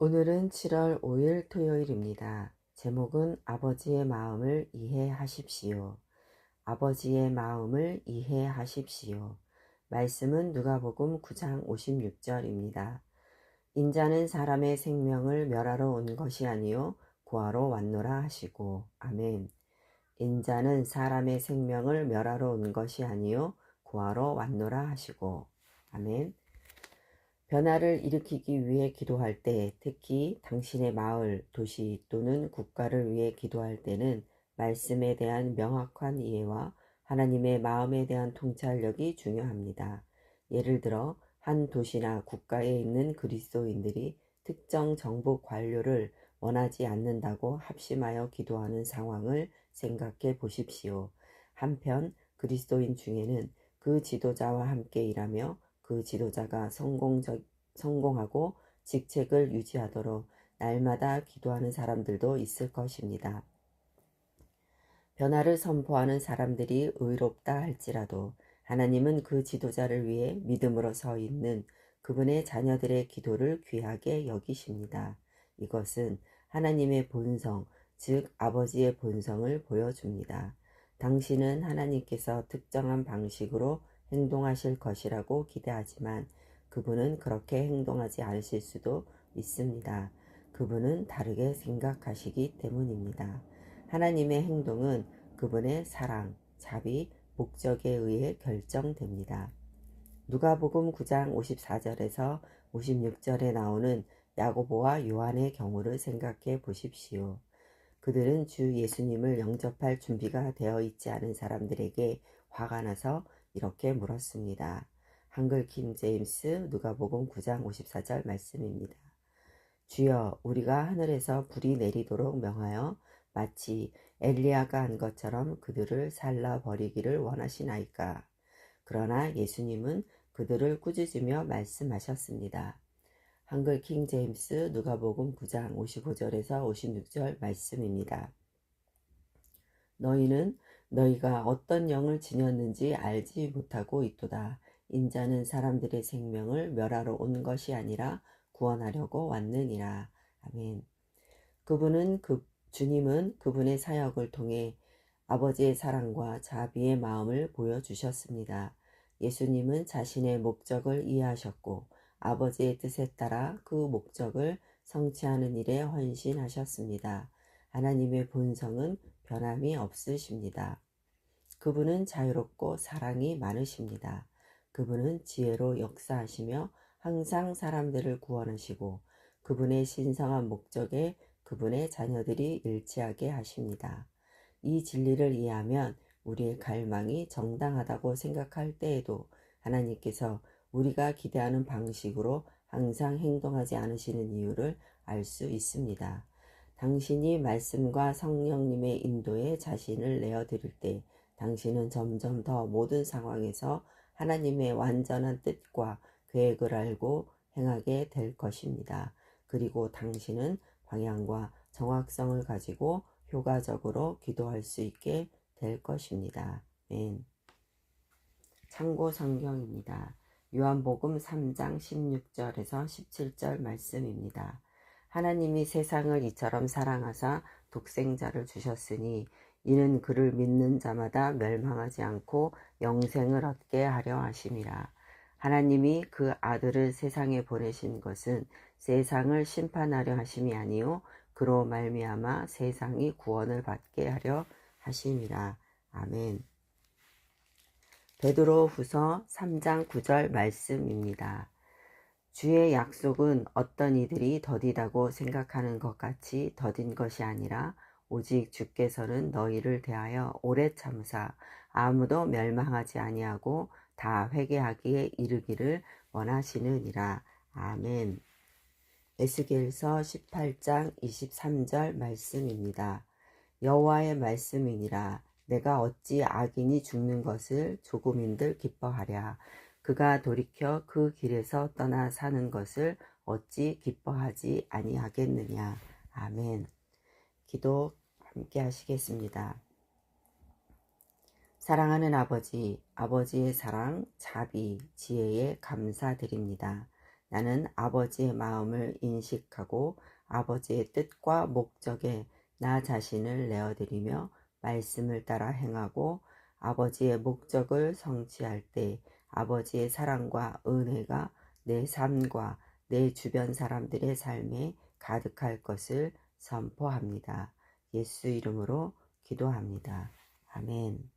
오늘은 7월 5일 토요일입니다. 제목은 아버지의 마음을 이해하십시오. 아버지의 마음을 이해하십시오. 말씀은 누가복음 9장 56절입니다. 인자는 사람의 생명을 멸하러 온 것이 아니요 구하러 왔노라 하시고. 아멘. 인자는 사람의 생명을 멸하러 온 것이 아니요 구하러 왔노라 하시고. 아멘. 변화를 일으키기 위해 기도할 때, 특히 당신의 마을, 도시 또는 국가를 위해 기도할 때는 말씀에 대한 명확한 이해와 하나님의 마음에 대한 통찰력이 중요합니다. 예를 들어 한 도시나 국가에 있는 그리스도인들이 특정 정부 관료를 원하지 않는다고 합심하여 기도하는 상황을 생각해 보십시오. 한편 그리스도인 중에는 그 지도자와 함께 일하며 그 지도자가 성공하고 직책을 유지하도록 날마다 기도하는 사람들도 있을 것입니다. 변화를 선포하는 사람들이 의롭다 할지라도 하나님은 그 지도자를 위해 믿음으로 서 있는 그분의 자녀들의 기도를 귀하게 여기십니다. 이것은 하나님의 본성, 즉 아버지의 본성을 보여줍니다. 당신은 하나님께서 특정한 방식으로 행동하실 것이라고 기대하지만 그분은 그렇게 행동하지 않으실 수도 있습니다. 그분은 다르게 생각하시기 때문입니다. 하나님의 행동은 그분의 사랑, 자비, 목적에 의해 결정됩니다. 누가복음 9장 54절에서 56절에 나오는 야고보와 요한의 경우를 생각해 보십시오. 그들은 주 예수님을 영접할 준비가 되어 있지 않은 사람들에게 화가 나서 이렇게 물었습니다. 한글 킹 제임스 누가복음 9장 54절 말씀입니다. 주여, 우리가 하늘에서 불이 내리도록 명하여 마치 엘리야가 한 것처럼 그들을 살라버리기를 원하시나이까. 그러나 예수님은 그들을 꾸짖으며 말씀하셨습니다. 한글 킹 제임스 누가복음 9장 55절에서 56절 말씀입니다. 너희는 너희가 어떤 영을 지녔는지 알지 못하고 있도다. 인자는 사람들의 생명을 멸하러 온 것이 아니라 구원하려고 왔느니라. 아멘. 주님은 그분의 사역을 통해 아버지의 사랑과 자비의 마음을 보여주셨습니다. 예수님은 자신의 목적을 이해하셨고 아버지의 뜻에 따라 그 목적을 성취하는 일에 헌신하셨습니다. 하나님의 본성은 변함이 없으십니다. 그분은 자유롭고 사랑이 많으십니다. 그분은 지혜로 역사하시며 항상 사람들을 구원하시고 그분의 신성한 목적에 그분의 자녀들이 일치하게 하십니다. 이 진리를 이해하면 우리의 갈망이 정당하다고 생각할 때에도 하나님께서 우리가 기대하는 방식으로 항상 행동하지 않으시는 이유를 알 수 있습니다. 당신이 말씀과 성령님의 인도에 자신을 내어드릴 때 당신은 점점 더 모든 상황에서 하나님의 완전한 뜻과 계획을 알고 행하게 될 것입니다. 그리고 당신은 방향과 정확성을 가지고 효과적으로 기도할 수 있게 될 것입니다. 아멘. 참고 성경입니다. 요한복음 3장 16절에서 17절 말씀입니다. 하나님이 세상을 이처럼 사랑하사 독생자를 주셨으니 이는 그를 믿는 자마다 멸망하지 않고 영생을 얻게 하려 하심이라. 하나님이 그 아들을 세상에 보내신 것은 세상을 심판하려 하심이 아니요 그로 말미암아 세상이 구원을 받게 하려 하심이라. 아멘. 베드로후서 3장 9절 말씀입니다. 주의 약속은 어떤 이들이 더디다고 생각하는 것 같이 더딘 것이 아니라 오직 주께서는 너희를 대하여 오래 참으사 아무도 멸망하지 아니하고 다 회개하기에 이르기를 원하시느니라. 아멘. 에스겔서 18장 23절 말씀입니다. 여호와의 말씀이니라. 내가 어찌 악인이 죽는 것을 조금인들 기뻐하랴. 그가 돌이켜 그 길에서 떠나 사는 것을 어찌 기뻐하지 아니하겠느냐. 아멘. 기도 함께 하시겠습니다. 사랑하는 아버지, 아버지의 사랑, 자비, 지혜에 감사드립니다. 나는 아버지의 마음을 인식하고 아버지의 뜻과 목적에 나 자신을 내어드리며 말씀을 따라 행하고 아버지의 목적을 성취할 때 아버지의 사랑과 은혜가 내 삶과 내 주변 사람들의 삶에 가득할 것을 선포합니다. 예수 이름으로 기도합니다. 아멘.